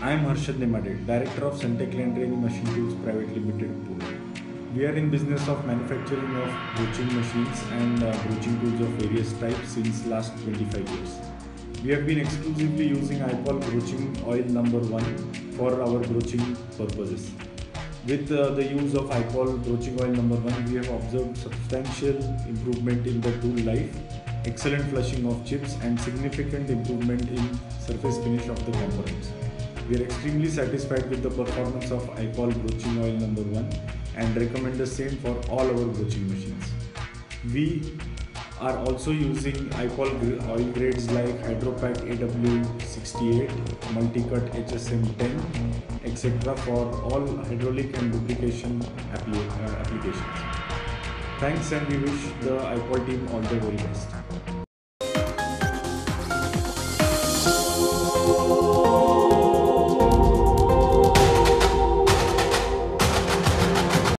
I am Harshad Nemade, Director of Suntech Land Training Machine Tools Private Limited, Pune. We are in business of manufacturing of broaching machines and broaching tools of various types since last 25 years. We have been exclusively using IPOL broaching oil number 1 for our broaching purposes. With the use of IPOL broaching oil number 1, we have observed substantial improvement in the tool life, excellent flushing of chips and significant improvement in surface finish of the components. We are extremely satisfied with the performance of IPOL broaching oil number 1 and recommend the same for all our broaching machines. We are also using IPOL oil grades like Hydropack AW68, Multicut HSM10, etc. for all hydraulic and lubrication applications. Thanks, and we wish the IPOL team all the very best.